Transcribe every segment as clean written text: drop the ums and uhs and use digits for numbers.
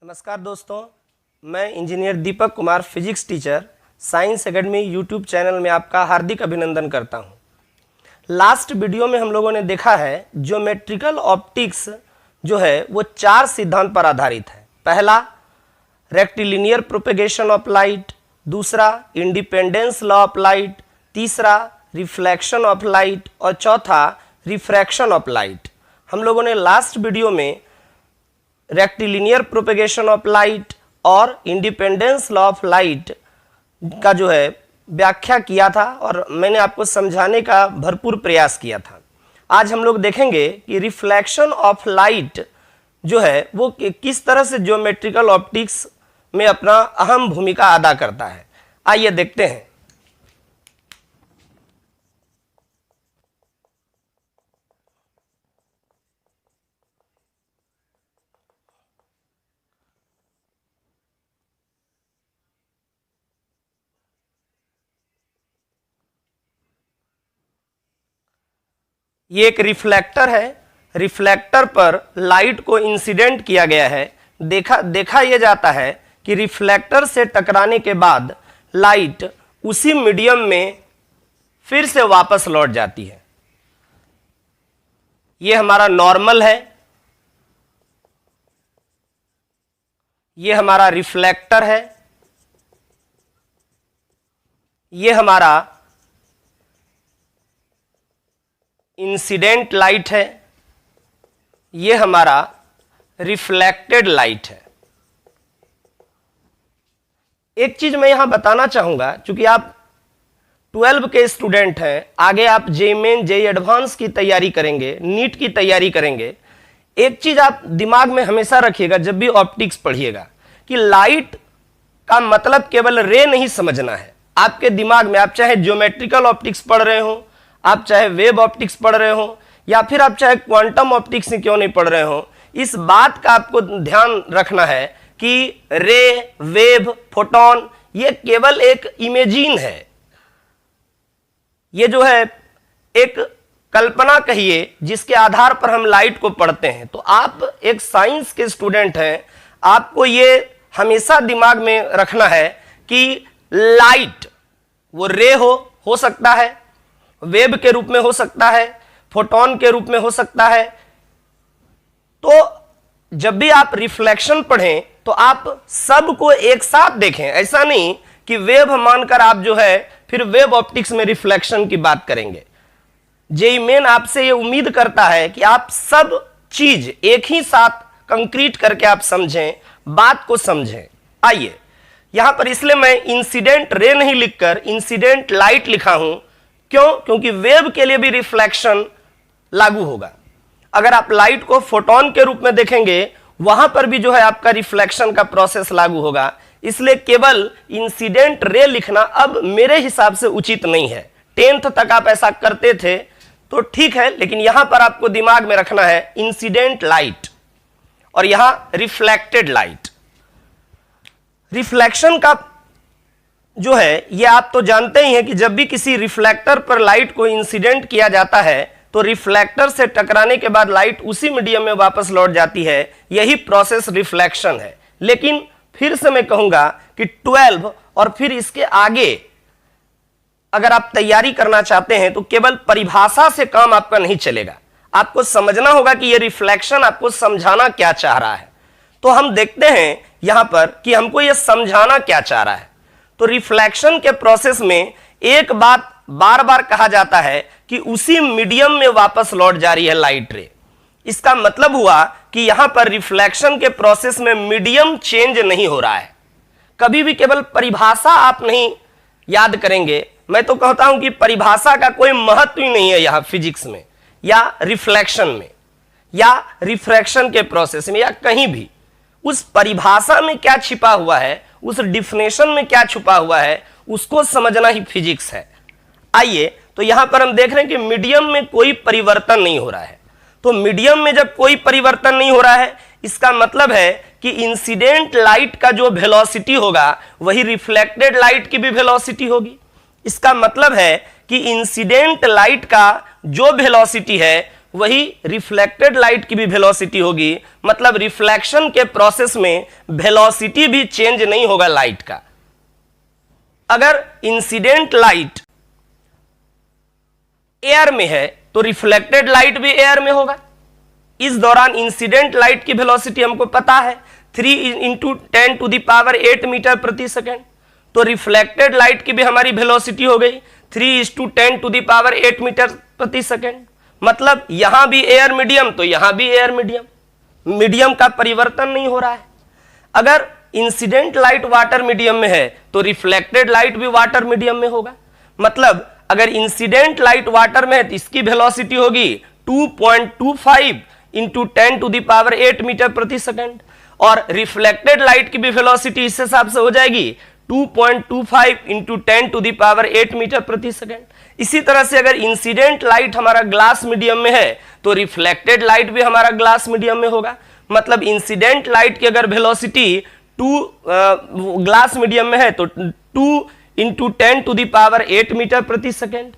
नमस्कार दोस्तों, मैं engineer Deepak Kumar physics teacher science academy YouTube channel में आपका हार्दिक अभिनंदन करता हूं। लास्ट वीडियो में हम लोगों ने देखा है ज्योमेट्रिकल ऑप्टिक्स जो है वो 4 सिद्धांत पर आधारित है। पहला रेक्टिलिनियर प्रोपेगेशन ऑफ लाइट, दूसरा इंडिपेंडेंस लॉ ऑफ लाइट, तीसरा रिफ्लेक्शन ऑफ लाइट और चौथा रिफ्रैक्शन ऑफ लाइट। हम लोगों ने लास्ट वीडियो में रेक्टिलिनियर प्रोपेगेशन ऑफ लाइट और इंडिपेंडेंस लॉ ऑफ लाइट का जो है व्याख्या किया था और मैंने आपको समझाने का भरपूर प्रयास किया था। आज हम लोग देखेंगे कि रिफ्लेक्शन ऑफ लाइट जो है वो किस तरह से ज्योमेट्रिकल ऑप्टिक्स में अपना अहम भूमिका अदा करता है। आइए देखते हैं। ये एक रिफ्लेक्टर है। रिफ्लेक्टर पर लाइट को इंसिडेंट किया गया है। देखा यह जाता है कि रिफ्लेक्टर से टकराने के बाद लाइट उसी मीडियम में फिर से वापस लौट जाती है। ये हमारा नॉर्मल है, ये हमारा रिफ्लेक्टर है, ये हमारा इंसिडेंट लाइट है, ये हमारा रिफ्लेक्टेड लाइट है। एक चीज मैं यहां बताना चाहूंगा, क्योंकि आप 12 के स्टूडेंट हैं, आगे आप जेईई मेन जेईई एडवांस की तैयारी करेंगे, नीट की तैयारी करेंगे। एक चीज आप दिमाग में हमेशा रखिएगा जब भी ऑप्टिक्स पढ़िएगा कि लाइट का मतलब केवल रे नहीं समझना है। आपके दिमाग में, आप चाहे ज्योमेट्रिकल ऑप्टिक्स पढ़ रहे हो, आप चाहे वेब ऑप्टिक्स पढ़ रहे हो, या फिर आप चाहे क्वांटम ऑप्टिक्स क्यों नहीं पढ़ रहे हो, इस बात का आपको ध्यान रखना है कि रे, वेव, फोटोन ये केवल एक इमेजिन है। ये जो है एक कल्पना कहिए जिसके आधार पर हम लाइट को पढ़ते हैं। तो आप एक साइंस के स्टूडेंट हैं, आपको ये हमेशा दिमाग में रखना है कि लाइट वो रे हो सकता है, वेब के रूप में हो सकता है, फोटोन के रूप में हो सकता है। तो जब भी आप रिफ्लेक्शन पढ़ें तो आप सबको एक साथ देखें। ऐसा नहीं कि वेव मानकर आप जो है फिर वेब ऑप्टिक्स में रिफ्लेक्शन की बात करेंगे। जेईई मेन आपसे ये उम्मीद करता है कि आप सब चीज एक ही साथ कंक्रीट करके आप समझें, बात को समझें। आइए यहां पर, इसलिए मैं इंसिडेंट रे नहीं लिखकर इंसिडेंट लाइट लिखा हूं। क्यों? क्योंकि वेव के लिए भी रिफ्लेक्शन लागू होगा। अगर आप लाइट को फोटोन के रूप में देखेंगे, वहां पर भी जो है आपका रिफ्लेक्शन का प्रोसेस लागू होगा। इसलिए केवल इंसिडेंट रे लिखना अब मेरे हिसाब से उचित नहीं है। 10th तक आप ऐसा करते थे तो ठीक है, लेकिन यहां पर आपको दिमाग में रखना है इंसिडेंट लाइट और यहां रिफ्लेक्टेड लाइट। रिफ्लेक्शन का जो है ये आप तो जानते ही हैं कि जब भी किसी रिफ्लेक्टर पर लाइट को इंसिडेंट किया जाता है तो रिफ्लेक्टर से टकराने के बाद लाइट उसी मीडियम में वापस लौट जाती है। यही प्रोसेस रिफ्लेक्शन है। लेकिन फिर से मैं कहूंगा कि 12 और फिर इसके आगे अगर आप तैयारी करना चाहते हैं तो केवल परिभाषा से काम आपका नहीं चलेगा। आपको समझना होगा कि यह रिफ्लेक्शन आपको समझाना क्या चाह रहा है। तो हम देखते हैं यहां पर कि हमको यह समझाना क्या चाह रहा है। तो रिफ्लेक्शन के प्रोसेस में एक बात बार बार कहा जाता है कि उसी मीडियम में वापस लौट जा रही है लाइट रे। इसका मतलब हुआ कि यहां पर रिफ्लेक्शन के प्रोसेस में मीडियम चेंज नहीं हो रहा है। कभी भी केवल परिभाषा आप नहीं याद करेंगे। मैं तो कहता हूं कि परिभाषा का कोई महत्व ही नहीं है यहां फिजिक्स में या रिफ्लेक्शन में या रिफ्रैक्शन के प्रोसेस में या कहीं भी। उस परिभाषा में क्या छिपा हुआ है, उस डिफिनेशन में क्या छुपा हुआ है, उसको समझना ही फिजिक्स है। आइए, तो यहां पर हम देख रहे हैं कि मीडियम में कोई परिवर्तन नहीं हो रहा है। तो मीडियम में जब कोई परिवर्तन नहीं हो रहा है, इसका मतलब है कि इंसिडेंट लाइट का जो वेलोसिटी होगा वही रिफ्लेक्टेड लाइट की भी वेलोसिटी होगी। इसका मतलब है कि इंसिडेंट लाइट का जो वेलोसिटी है वही रिफ्लेक्टेड लाइट की भी वेलोसिटी होगी। मतलब रिफ्लेक्शन के प्रोसेस में वेलोसिटी भी चेंज नहीं होगा लाइट का। अगर इंसिडेंट लाइट एयर में है तो रिफ्लेक्टेड लाइट भी एयर में होगा। इस दौरान इंसिडेंट लाइट की वेलोसिटी हमको पता है 3 × 10⁸ मीटर प्रति सेकेंड। तो रिफ्लेक्टेड लाइट की भी हमारी वेलोसिटी हो गई 3 × 10⁸ मीटर प्रति सेकेंड। मतलब यहां भी एयर मीडियम तो यहां भी एयर मीडियम, मीडियम का परिवर्तन नहीं हो रहा है। अगर इंसिडेंट लाइट वाटर मीडियम में है तो रिफ्लेक्टेड लाइट भी वाटर मीडियम में होगा। मतलब अगर इंसिडेंट लाइट वाटर में है तो इसकी वेलोसिटी होगी 2.25 × 10⁸ मीटर प्रति सेकेंड, और रिफ्लेक्टेड लाइट की भी वेलोसिटी इस हिसाब से हो जाएगी 2.25 × 10⁸ मीटर प्रति सेकेंड। इसी तरह से अगर इंसिडेंट लाइट हमारा ग्लास मीडियम में है तो रिफ्लेक्टेड लाइट भी हमारा ग्लास मीडियम में होगा। मतलब इंसिडेंट लाइट की अगर वेलोसिटी ग्लास मीडियम में है तो 2 × 10⁸ मीटर प्रति सेकेंड,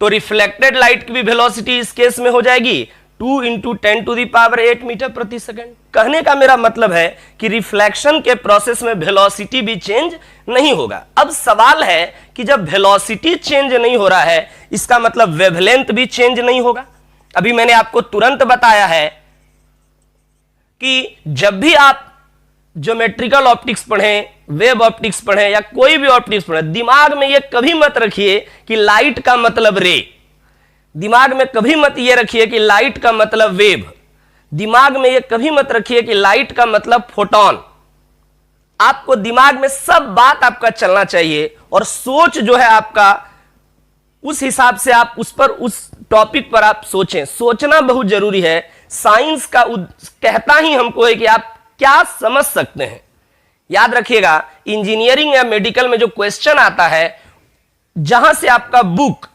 तो रिफ्लेक्टेड लाइट की भी वेलोसिटी इस केस में हो जाएगी 2 × 10⁸ मीटर प्रति सेकेंड। कहने का मेरा मतलब है कि रिफ्लेक्शन के प्रोसेस में वेलोसिटी भी चेंज नहीं होगा। अब सवाल है कि जब वेलोसिटी चेंज नहीं हो रहा है इसका मतलब वेवलेंथ भी चेंज नहीं होगा। अभी मैंने आपको तुरंत बताया है कि जब भी आप ज्योमेट्रिकल ऑप्टिक्स पढ़ें, वेव ऑप्टिक्स पढ़ें या कोई भी ऑप्टिक्स पढ़ें, दिमाग में यह कभी मत रखिए कि लाइट का मतलब रे, दिमाग में कभी मत ये रखिए कि लाइट का मतलब वेव, दिमाग में ये कभी मत रखिए कि लाइट का मतलब फोटोन। आपको दिमाग में सब बात आपका चलना चाहिए और सोच जो है आपका उस हिसाब से आप उस टॉपिक पर आप सोचें। सोचना बहुत जरूरी है। साइंस का कहता ही हमको है कि आप क्या समझ सकते हैं। याद रखिएगा इंजीनियरिंग या मेडिकल में जो क्वेश्चन आता है जहां से आपका बुक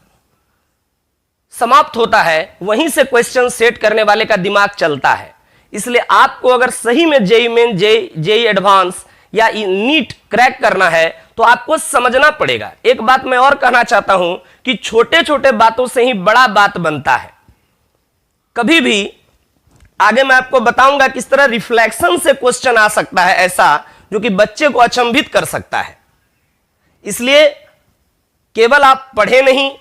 समाप्त होता है वहीं से क्वेश्चन सेट करने वाले का दिमाग चलता है। इसलिए आपको अगर सही में जेईई मेन, जेईई एडवांस या नीट क्रैक करना है तो आपको समझना पड़ेगा। एक बात मैं और कहना चाहता हूं कि छोटे छोटे बातों से ही बड़ा बात बनता है। कभी भी आगे मैं आपको बताऊंगा किस तरह रिफ्लेक्शन से क्वेश्चन आ सकता है ऐसा जो कि बच्चे को अचंभित कर सकता है। इसलिए केवल आप पढ़े नहीं,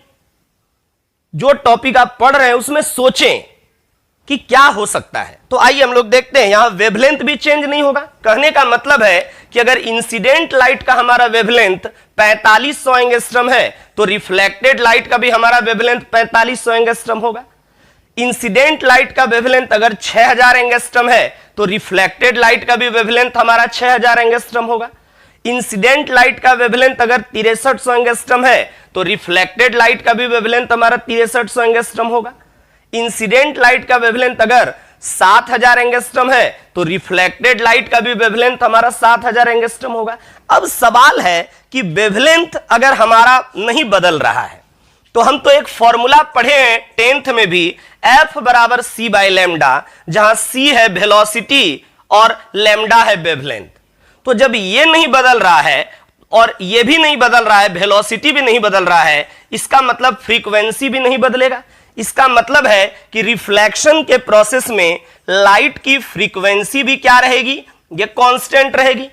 जो टॉपिक आप पढ़ रहे हैं उसमें सोचें कि क्या हो सकता है। तो आइए हम लोग देखते हैं। यहां वेवलेंथ भी चेंज नहीं होगा। कहने का मतलब है कि अगर इंसिडेंट लाइट का हमारा वेवलेंथ 4500 एंगस्ट्रम है तो रिफ्लेक्टेड लाइट का भी हमारा वेवलेंथ 4500 एंगस्ट्रम होगा। इंसिडेंट लाइट का वेवलेंथ अगर 6000 एंगस्ट्रम है तो रिफ्लेक्टेड लाइट का भी वेवलेंथ हमारा 6000 एंगस्ट्रम होगा। इंसिडेंट लाइट का वेवलेंथ अगर 6300 एंगस्ट्रम है तो रिफ्लेक्टेड लाइट का भी वेवलेंथ हमारा 6300 एंगस्ट्रम होगा। इंसिडेंट लाइट का वेवलेंथ अगर 7000 एंगस्ट्रम है तो रिफ्लेक्टेड लाइट का भी वेवलेंथ हमारा 7000 एंगस्ट्रम होगा। अब सवाल है कि वेवलेंथ अगर हमारा नहीं बदल रहा है तो हम तो एक फॉर्मूला पढ़े हैं 10th में भी, F = c/λ, जहां c है वेलोसिटी और लैम्डा है वेवलेंथ। तो जब ये नहीं बदल रहा है और ये भी नहीं बदल रहा है, वेलोसिटी भी नहीं बदल रहा है, इसका मतलब फ्रीक्वेंसी भी नहीं बदलेगा। इसका मतलब है कि रिफ्लेक्शन के प्रोसेस में लाइट की फ्रीक्वेंसी भी क्या रहेगी, ये कांस्टेंट रहेगी।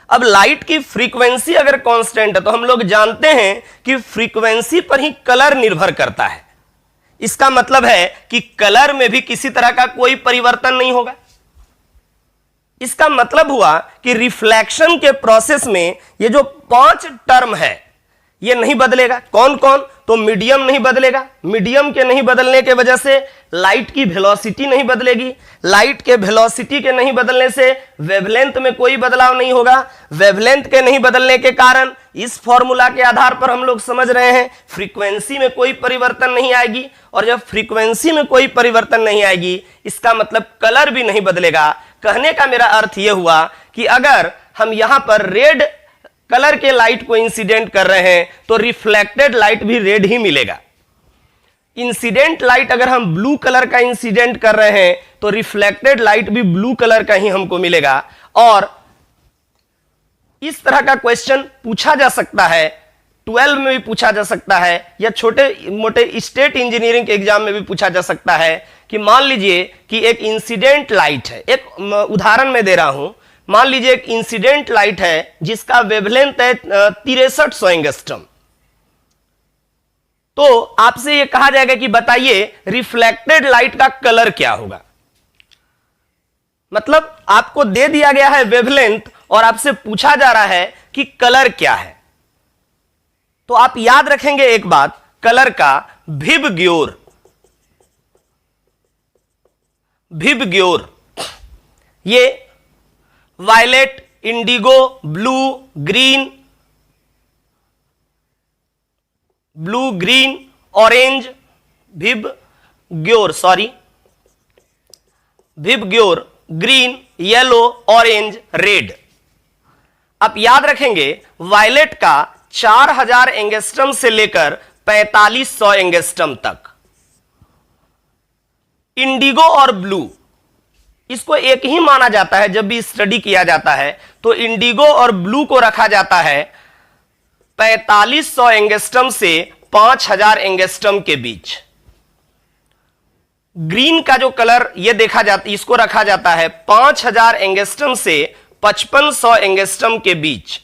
अब लाइट की फ्रीक्वेंसी अगर कांस्टेंट है तो हम लोग जानते हैं कि फ्रीक्वेंसी पर ही कलर निर्भर करता है। इसका मतलब है कि कलर में भी किसी तरह का कोई परिवर्तन नहीं होगा। इसका मतलब हुआ कि रिफ्लेक्शन के प्रोसेस में ये जो 5 टर्म है ये नहीं बदलेगा। कौन कौन? तो मीडियम नहीं बदलेगा। मीडियम के नहीं बदलने के वजह से लाइट की वेलोसिटी नहीं बदलेगी। लाइट के वेलोसिटी के नहीं बदलने से वेवलेंथ में कोई बदलाव नहीं होगा। वेवलेंथ के नहीं बदलने के कारण इस फॉर्मूला के आधार पर हम लोग समझ रहे हैं फ्रीक्वेंसी में कोई परिवर्तन नहीं आएगी। और जब फ्रीक्वेंसी में कोई परिवर्तन नहीं आएगी इसका मतलब कलर भी नहीं बदलेगा। कहने का मेरा अर्थ यह हुआ कि अगर हम यहां पर रेड कलर के लाइट को इंसिडेंट कर रहे हैं तो रिफ्लेक्टेड लाइट भी रेड ही मिलेगा। इंसिडेंट लाइट अगर हम ब्लू कलर का इंसिडेंट कर रहे हैं तो रिफ्लेक्टेड लाइट भी ब्लू कलर का ही हमको मिलेगा। और इस तरह का क्वेश्चन पूछा जा सकता है 12 में भी पूछा जा सकता है या छोटे मोटे स्टेट इंजीनियरिंग के एग्जाम में भी पूछा जा सकता है कि मान लीजिए कि एक इंसिडेंट लाइट है, एक उदाहरण में दे रहा हूं, मान लीजिए एक इंसिडेंट लाइट है जिसका वेवलेंथ है 6300 एंगस्ट्रम। तो आपसे यह कहा जाएगा कि बताइए रिफ्लेक्टेड लाइट का कलर क्या होगा। मतलब आपको दे दिया गया है वेवलेंथ और आपसे पूछा जा रहा है कि कलर क्या है। तो आप याद रखेंगे एक बात, कलर का विबग्योर, ये violet, indigo, blue green orange, VIBGYOR green, yellow, orange, red. आप याद रखेंगे वायलेट का 4000 एंगस्ट्रम से लेकर 4500 एंगस्ट्रम तक। इंडिगो और ब्लू, इसको एक ही माना जाता है। जब भी स्टडी किया जाता है तो इंडिगो और ब्लू को रखा जाता है 4500 एंगस्ट्रम से 5000 एंगस्ट्रम के बीच। ग्रीन का जो कलर ये देखा जाता, इसको रखा जाता है 5000 एंगस्ट्रम से 5500 एंगस्ट्रम के बीच।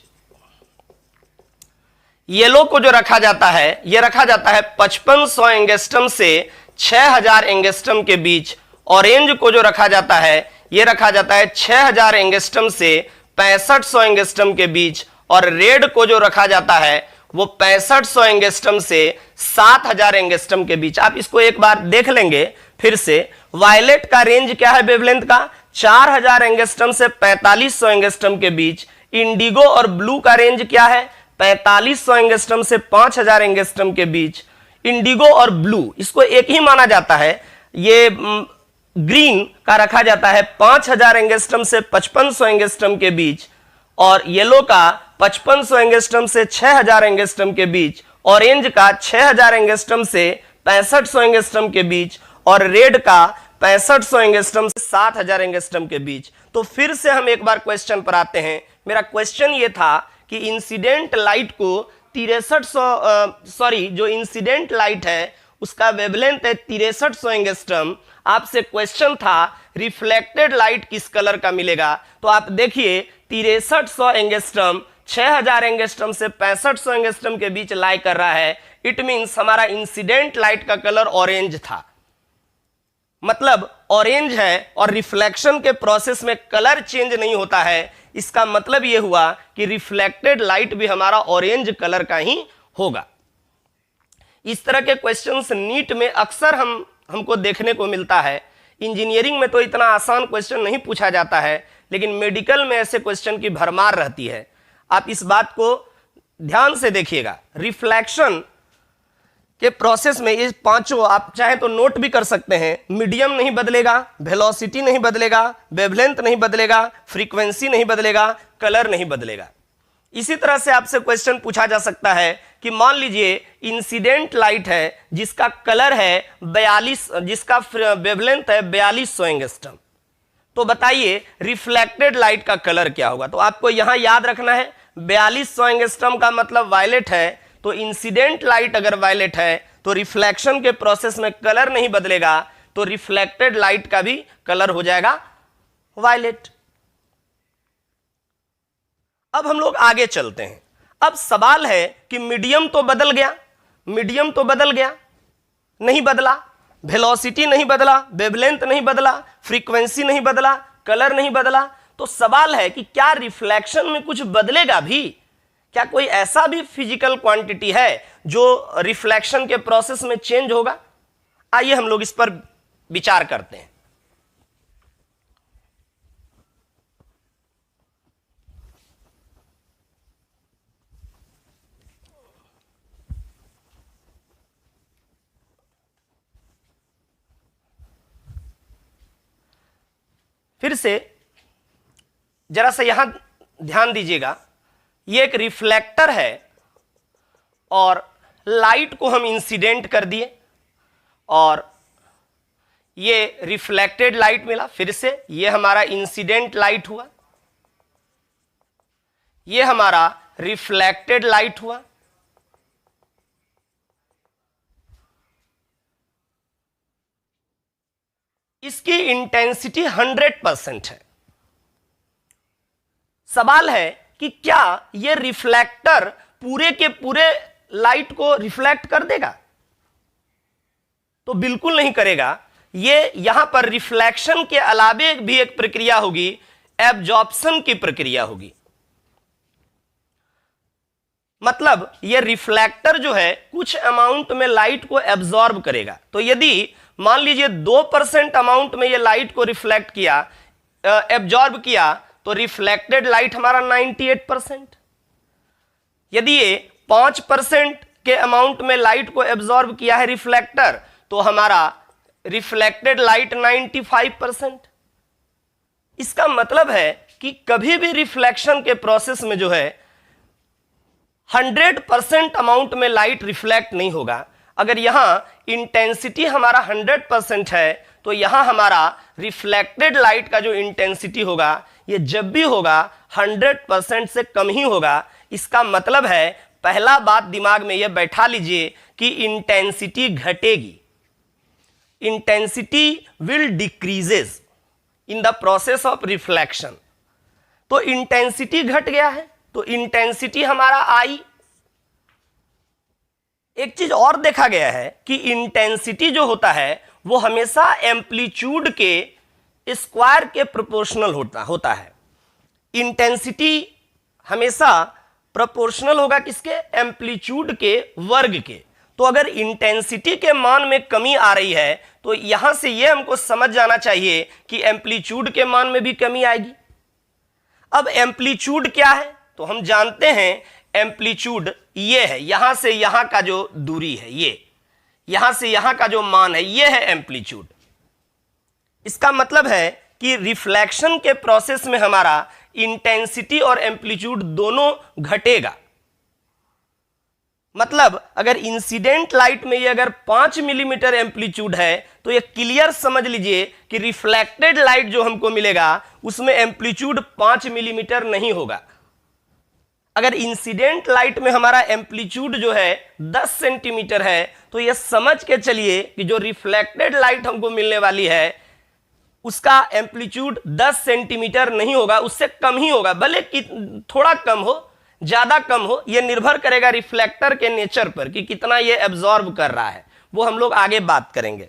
येलो को जो रखा जाता है, यह रखा जाता है 5500 एंगस्ट्रम से 6000 एंगस्ट्रम के बीच। ऑरेंज को जो रखा जाता है, यह रखा जाता है 6000 एंगस्ट्रम से 6500 एंगस्ट्रम के बीच। और रेड को जो रखा जाता है वो 6500 एंगस्ट्रम से 7000 एंगस्ट्रम के बीच। आप इसको एक बार देख लेंगे फिर से। वायलेट का रेंज क्या है वेवलेंथ का? 4000 एंगस्ट्रम से 4500 एंगस्ट्रम के बीच। इंडिगो और ब्लू का रेंज क्या है? 4500 एंगस्ट्रम से 5000 एंगस्ट्रम के बीच। इंडिगो और ब्लू इसको एक ही माना जाता है। ये ग्रीन का रखा जाता है 5000 एंगस्ट्रम से 5500 एंगस्ट्रम के बीच। और येलो का 5500 एंगस्ट्रम से 6000 एंगस्ट्रम के बीच। ऑरेंज का 6000 एंगस्ट्रम से 6500 एंगस्ट्रम के बीच। और रेड का 6500 एंगस्ट्रम से 7000 एंगस्ट्रम के बीच। तो फिर से हम एक बार क्वेश्चन पर आते हैं। मेरा क्वेश्चन ये था कि इंसिडेंट लाइट को 6300 जो इंसिडेंट लाइट है उसका वेवलेंथ है 6300 एंगस्ट्रम। आपसे क्वेश्चन था रिफ्लेक्टेड लाइट किस कलर का मिलेगा। तो आप देखिए 6300 एंगस्ट्रम 6000 एंगस्ट्रम से 6500 एंगस्ट्रम के बीच लाई कर रहा है। इट मींस हमारा इंसिडेंट लाइट का कलर ऑरेंज था। मतलब ऑरेंज है और रिफ्लेक्शन के प्रोसेस में कलर चेंज नहीं होता है। इसका मतलब यह हुआ कि रिफ्लेक्टेड लाइट भी हमारा ऑरेंज कलर का ही होगा। इस तरह के क्वेश्चंस नीट में अक्सर हमको देखने को मिलता है। इंजीनियरिंग में तो इतना आसान क्वेश्चन नहीं पूछा जाता है, लेकिन मेडिकल में ऐसे क्वेश्चन की भरमार रहती है। आप इस बात को ध्यान से देखिएगा। रिफ्लेक्शन के प्रोसेस में ये पांचों आप चाहे तो नोट भी कर सकते हैं। मीडियम नहीं बदलेगा, वेलोसिटी नहीं बदलेगा, वेवलेंथ नहीं बदलेगा, फ्रीक्वेंसी नहीं बदलेगा, कलर नहीं बदलेगा। इसी तरह से आपसे क्वेश्चन पूछा जा सकता है कि मान लीजिए इंसिडेंट लाइट है जिसका कलर है 42, जिसका वेवलेंथ है 4200 एंगस्ट्रम। तो बताइए रिफ्लेक्टेड लाइट का कलर क्या होगा। तो आपको यहां याद रखना है 4200 एंगस्ट्रम का मतलब वायलेट है। तो इंसिडेंट लाइट अगर वायलेट है तो रिफ्लेक्शन के प्रोसेस में कलर नहीं बदलेगा, तो रिफ्लेक्टेड लाइट का भी कलर हो जाएगा वायलेट। अब हम लोग आगे चलते हैं। अब सवाल है कि मीडियम तो बदल गया, मीडियम तो बदल गया, नहीं बदला, वेलोसिटी नहीं बदला, वेवलेंथ नहीं बदला, फ्रीक्वेंसी नहीं बदला, कलर नहीं बदला। तो सवाल है कि क्या रिफ्लेक्शन में कुछ बदलेगा भी? क्या कोई ऐसा भी फिजिकल क्वांटिटी है जो रिफ्लेक्शन के प्रोसेस में चेंज होगा? आइए हम लोग इस पर विचार करते हैं। फिर से जरा सा यहां ध्यान दीजिएगा। ये एक रिफ्लेक्टर है और लाइट को हम इंसिडेंट कर दिए और ये रिफ्लेक्टेड लाइट मिला। फिर से ये हमारा इंसिडेंट लाइट हुआ, ये हमारा रिफ्लेक्टेड लाइट हुआ। इसकी इंटेंसिटी 100% है। सवाल है कि क्या यह रिफ्लेक्टर पूरे के पूरे लाइट को रिफ्लेक्ट कर देगा? तो बिल्कुल नहीं करेगा। ये यहां पर रिफ्लेक्शन के अलावे भी एक प्रक्रिया होगी, एब्जॉर्प्शन की प्रक्रिया होगी। मतलब ये रिफ्लेक्टर जो है कुछ अमाउंट में लाइट को एब्जॉर्ब करेगा। तो यदि मान लीजिए 2% अमाउंट में ये लाइट को रिफ्लेक्ट किया, एब्जॉर्ब किया, तो रिफ्लेक्टेड लाइट हमारा 98%। यदि ये 5% के अमाउंट में लाइट को एब्जॉर्ब किया है रिफ्लेक्टर, तो हमारा रिफ्लेक्टेड लाइट 95%। इसका मतलब है कि कभी भी रिफ्लेक्शन के प्रोसेस में जो है 100% अमाउंट में लाइट रिफ्लेक्ट नहीं होगा। अगर यहां इंटेंसिटी हमारा 100% है, तो यहां हमारा रिफ्लेक्टेड लाइट का जो इंटेंसिटी होगा ये जब भी होगा 100% से कम ही होगा। इसका मतलब है, पहला बात दिमाग में ये बैठा लीजिए कि इंटेंसिटी घटेगी। Intensity will decreases in the process of reflection. तो इंटेंसिटी घट गया है, तो इंटेंसिटी हमारा आई। एक चीज और देखा गया है कि इंटेंसिटी जो होता है वो हमेशा एम्पलीट्यूड के स्क्वायर के प्रोपोर्शनल होता है। इंटेंसिटी हमेशा प्रोपोर्शनल होगा किसके? एम्पलीट्यूड के वर्ग के। तो अगर इंटेंसिटी के मान में कमी आ रही है, तो यहां से यह हमको समझ जाना चाहिए कि एम्पलीट्यूड के मान में भी कमी आएगी। अब एम्पलीट्यूड क्या है? तो हम जानते हैं एम्पलीट्यूड ये है, यहां से यहां का जो दूरी है, ये यहां से यहां का जो मान है, ये है एम्पलीट्यूड। इसका मतलब है कि रिफ्लेक्शन के प्रोसेस में हमारा इंटेंसिटी और एम्पलीट्यूड दोनों घटेगा। मतलब अगर इंसिडेंट लाइट में ये अगर 5 मिलीमीटर एम्पलीट्यूड है, तो ये क्लियर समझ लीजिए कि रिफ्लेक्टेड लाइट जो हमको मिलेगा उसमें एम्पलीट्यूड 5 मिलीमीटर नहीं होगा। अगर इंसिडेंट लाइट में हमारा एम्पलीट्यूड जो है 10 सेंटीमीटर है, तो ये समझ के चलिए कि जो रिफ्लेक्टेड लाइट हमको मिलने वाली है उसका एम्पलीट्यूड 10 सेंटीमीटर नहीं होगा, उससे कम ही होगा। भले कि थोड़ा कम हो, ज्यादा कम हो, यह निर्भर करेगा रिफ्लेक्टर के नेचर पर कि कितना ये एब्जॉर्ब कर रहा है, वो हम लोग आगे बात करेंगे।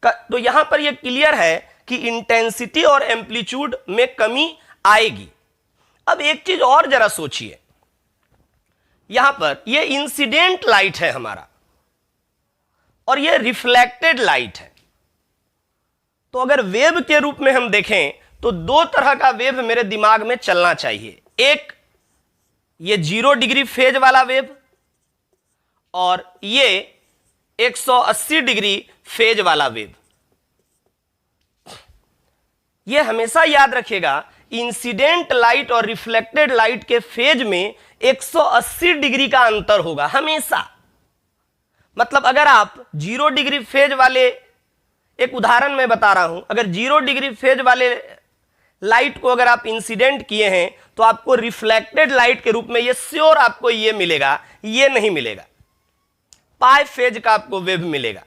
तो यहां पर यह क्लियर है कि इंटेंसिटी और एम्पलीट्यूड में कमी आएगी। अब एक चीज और जरा सोचिए, यहां पर यह इंसिडेंट लाइट है हमारा और यह रिफ्लेक्टेड लाइट है। तो अगर वेव के रूप में हम देखें तो दो तरह का वेव मेरे दिमाग में चलना चाहिए। एक ये 0 डिग्री फेज वाला वेव और ये 180 डिग्री फेज वाला वेव। ये हमेशा याद रखिएगा, इंसिडेंट लाइट और रिफ्लेक्टेड लाइट के फेज में 180 डिग्री का अंतर होगा हमेशा। मतलब अगर आप 0 डिग्री फेज वाले, एक उदाहरण मैं बता रहा हूं, अगर 0 डिग्री फेज वाले लाइट को अगर आप इंसिडेंट किए हैं, तो आपको रिफ्लेक्टेड लाइट के रूप में ये श्योर आपको ये मिलेगा, ये नहीं मिलेगा, पाई फेज का आपको वेव मिलेगा।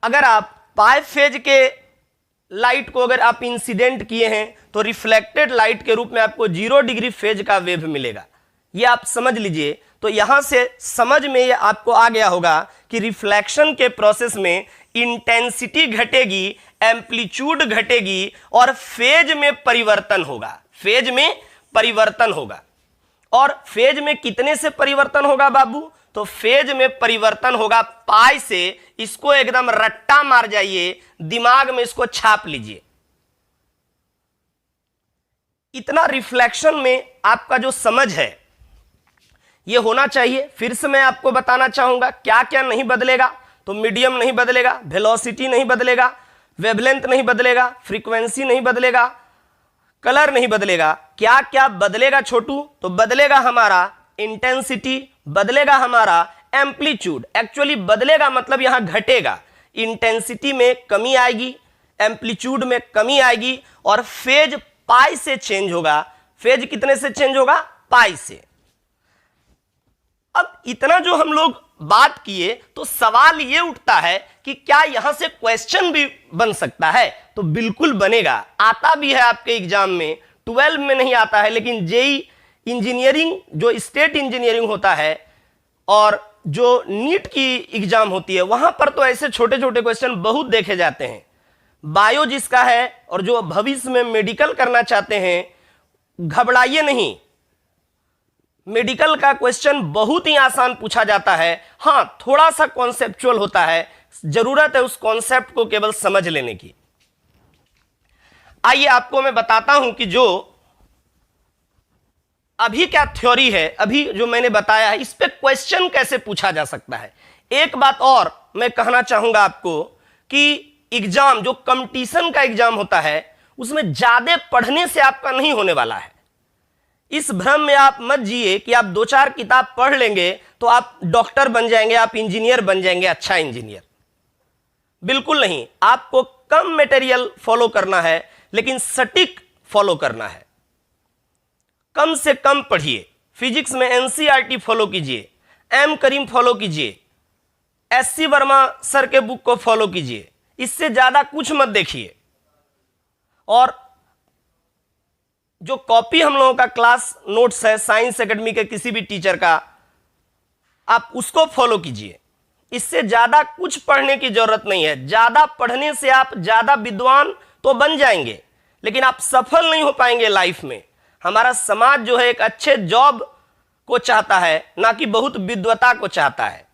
अगर आप पाई फेज के लाइट को अगर आप इंसिडेंट किए हैं, तो रिफ्लेक्टेड लाइट के रूप में आपको 0 डिग्री फेज का वेव मिलेगा। ये आप समझ लीजिए। तो यहां से समझ में ये आपको आ गया होगा कि रिफ्लेक्शन के प्रोसेस में इंटेंसिटी घटेगी, एम्पलीट्यूड घटेगी और फेज में परिवर्तन होगा। फेज में परिवर्तन होगा। और फेज में कितने से परिवर्तन होगा बाबू? तो फेज में परिवर्तन होगा पाई से। इसको एकदम रट्टा मार जाइए, दिमाग में इसको छाप लीजिए। इतना रिफ्लेक्शन में आपका जो समझ है ये होना चाहिए। फिर से मैं आपको बताना चाहूंगा क्या क्या नहीं बदलेगा। तो मीडियम नहीं बदलेगा, वेलोसिटी नहीं बदलेगा, वेवलेंथ नहीं बदलेगा, फ्रीक्वेंसी नहीं बदलेगा, कलर नहीं बदलेगा। क्या क्या बदलेगा छोटू? तो बदलेगा हमारा इंटेंसिटी, बदलेगा हमारा एम्पलीट्यूड। एक्चुअली बदलेगा मतलब यहां घटेगा। इंटेंसिटी में कमी आएगी, एम्पलीट्यूड में कमी आएगी और फेज पाई से चेंज होगा। फेज कितने से चेंज होगा? पाई से। अब इतना जो हम लोग बात किए तो सवाल ये उठता है कि क्या यहां से क्वेश्चन भी बन सकता है? तो बिल्कुल बनेगा, आता भी है आपके एग्जाम में। 12 में नहीं आता है, लेकिन जेई इंजीनियरिंग जो स्टेट इंजीनियरिंग होता है और जो नीट की एग्जाम होती है वहां पर तो ऐसे छोटे छोटे क्वेश्चन बहुत देखे जाते हैं। बायो जिसका है और जो भविष्य में मेडिकल करना चाहते हैं, घबराइए नहीं, मेडिकल का क्वेश्चन बहुत ही आसान पूछा जाता है। हां, थोड़ा सा कॉन्सेप्चुअल होता है, जरूरत है उस कॉन्सेप्ट को केवल समझ लेने की। आइए आपको मैं बताता हूं कि जो अभी क्या थ्योरी है, अभी जो मैंने बताया है, इस पे क्वेश्चन कैसे पूछा जा सकता है। एक बात और मैं कहना चाहूंगा आपको कि एग्जाम जो कंपटीशन का एग्जाम होता है उसमें ज्यादा पढ़ने से आपका नहीं होने वाला है। इस भ्रम में आप मत जिए कि आप 2-4 किताब पढ़ लेंगे तो आप डॉक्टर बन जाएंगे, आप इंजीनियर बन जाएंगे, अच्छा इंजीनियर। बिल्कुल नहीं, आपको कम मटेरियल फॉलो करना है लेकिन सटीक फॉलो करना है। कम से कम पढ़िए। फिजिक्स में एनसीईआरटी फॉलो कीजिए, एम करीम फॉलो कीजिए, एससी वर्मा सर के बुक को फॉलो कीजिए, इससे ज्यादा कुछ मत देखिए। और जो कॉपी हम लोगों का क्लास नोट्स है साइंस एकेडमी के किसी भी टीचर का, आप उसको फॉलो कीजिए। इससे ज्यादा कुछ पढ़ने की जरूरत नहीं है। ज्यादा पढ़ने से आप ज्यादा विद्वान तो बन जाएंगे लेकिन आप सफल नहीं हो पाएंगे लाइफ में। हमारा समाज जो है एक अच्छे जॉब को चाहता है, ना कि बहुत विद्वता को चाहता है।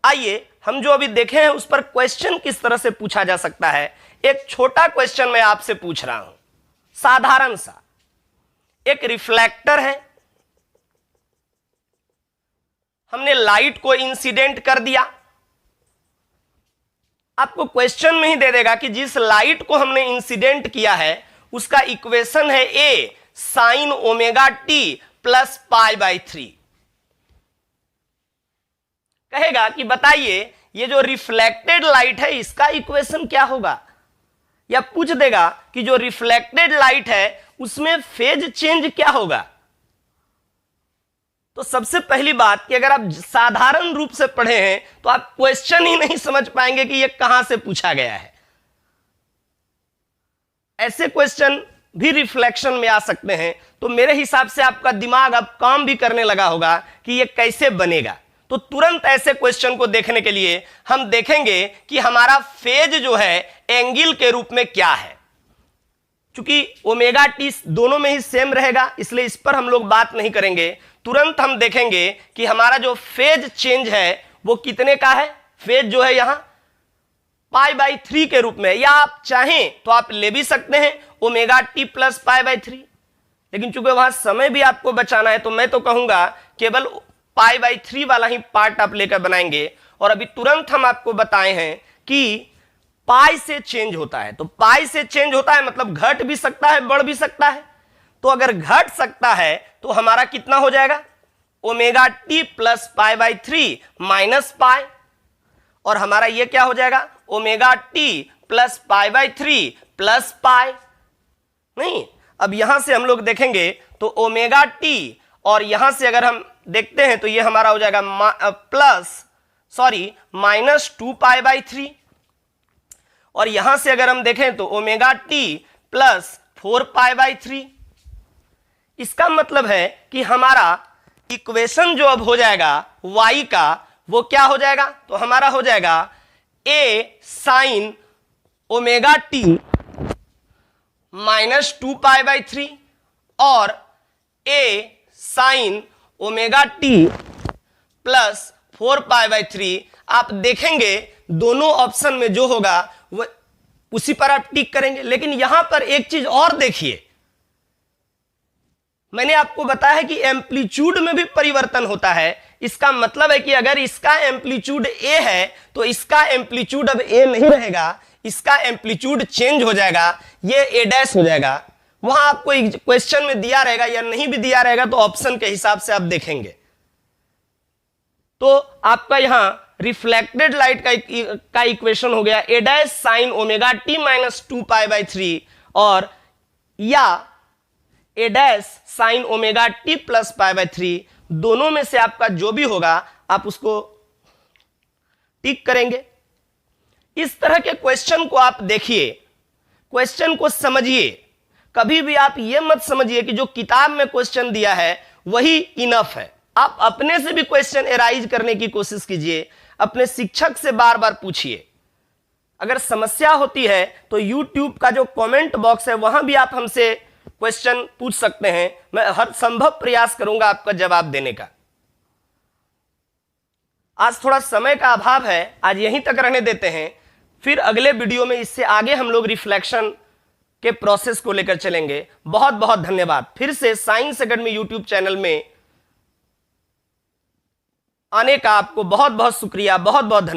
आइए हम जो अभी देखे हैं उस पर क्वेश्चन किस तरह से पूछा जा सकता है। एक छोटा क्वेश्चन मैं आपसे पूछ रहा हूं, साधारण सा। एक रिफ्लेक्टर है, हमने लाइट को इंसिडेंट कर दिया। आपको क्वेश्चन में ही दे देगा कि जिस लाइट को हमने इंसिडेंट किया है उसका इक्वेशन है ए साइन ओमेगा टी प्लस π/3। कहेगा कि बताइए ये जो रिफ्लेक्टेड लाइट है इसका इक्वेशन क्या होगा, या पूछ देगा कि जो रिफ्लेक्टेड लाइट है उसमें फेज चेंज क्या होगा। तो सबसे पहली बात कि अगर आप साधारण रूप से पढ़े हैं तो आप क्वेश्चन ही नहीं समझ पाएंगे कि यह कहां से पूछा गया है। ऐसे क्वेश्चन भी रिफ्लेक्शन में आ सकते हैं। तो मेरे हिसाब से आपका दिमाग अब काम भी करने लगा होगा कि यह कैसे बनेगा। तो तुरंत ऐसे क्वेश्चन को देखने के लिए हम देखेंगे कि हमारा फेज जो है एंगल के रूप में क्या है। चूंकि ओमेगा टी दोनों में ही सेम रहेगा इसलिए इस पर हम लोग बात नहीं करेंगे। तुरंत हम देखेंगे कि हमारा जो फेज चेंज है वो कितने का है। फेज जो है यहां π/3 के रूप में, या आप चाहें तो आप ले भी सकते हैं ओमेगा टी प्लस π/3, लेकिन चूंकि वहां समय भी आपको बचाना है तो मैं तो कहूंगा केवल π/3 वाला ही पार्ट आप लेकर बनाएंगे। और अभी तुरंत हम आपको बताए हैं कि पाई से चेंज होता है। तो पाई से चेंज होता है मतलब घट भी सकता है, बढ़ भी सकता है। तो अगर घट सकता है तो हमारा कितना हो जाएगा, omega T plus π/3 minus pi, और हमारा ये क्या हो जाएगा, omega T plus π/3 plus pi. नहीं, अब यहां से हम लोग देखेंगे तो ओमेगा टी, और यहां से अगर हम देखते हैं तो ये हमारा हो जाएगा -2π/3, और यहां से अगर हम देखें तो ओमेगा टी प्लस 4π/3। इसका मतलब है कि हमारा इक्वेशन जो अब हो जाएगा y का वो क्या हो जाएगा, तो हमारा हो जाएगा a साइन ओमेगा टी -2π/3 और a sine omega T plus 4π/3। आप देखेंगे दोनों ऑप्शन में जो होगा वो उसी पर आप टिक करेंगे। लेकिन यहां पर एक चीज और देखिए, मैंने आपको बताया कि एम्पलीट्यूड में भी परिवर्तन होता है। इसका मतलब है कि अगर इसका एम्पलीट्यूड a है तो इसका एम्पलीट्यूड अब a नहीं रहेगा, इसका एम्पलीट्यूड चेंज हो जाएगा, ये a' हो जाएगा। वहां आपको क्वेश्चन में दिया रहेगा या नहीं भी दिया रहेगा तो ऑप्शन के हिसाब से आप देखेंगे। तो आपका यहां रिफ्लेक्टेड लाइट का इक्वेशन हो गया a' साइन ओमेगा टी -2π/3 और या a' sine omega T plus π/3। दोनों में से आपका जो भी होगा आप उसको टिक करेंगे। इस तरह के क्वेश्चन को आप देखिए, क्वेश्चन को समझिए। कभी भी आप यह मत समझिए कि जो किताब में क्वेश्चन दिया है वही इनफ है। आप अपने से भी क्वेश्चन एराइज करने की कोशिश कीजिए, अपने शिक्षक से बार बार पूछिए। अगर समस्या होती है तो YouTube का जो कमेंट बॉक्स है वहां भी आप हमसे क्वेश्चन पूछ सकते हैं। मैं हर संभव प्रयास करूंगा आपका जवाब देने का। आज थोड़ा समय का अभाव है, आज यहीं तक रहने देते हैं। फिर अगले वीडियो में इससे आगे हम लोग रिफ्लेक्शन के प्रोसेस को लेकर चलेंगे। बहुत बहुत धन्यवाद। फिर से साइंस एकेडमी यूट्यूब चैनल में आने का आपको बहुत बहुत शुक्रिया, बहुत बहुत धन्यवाद।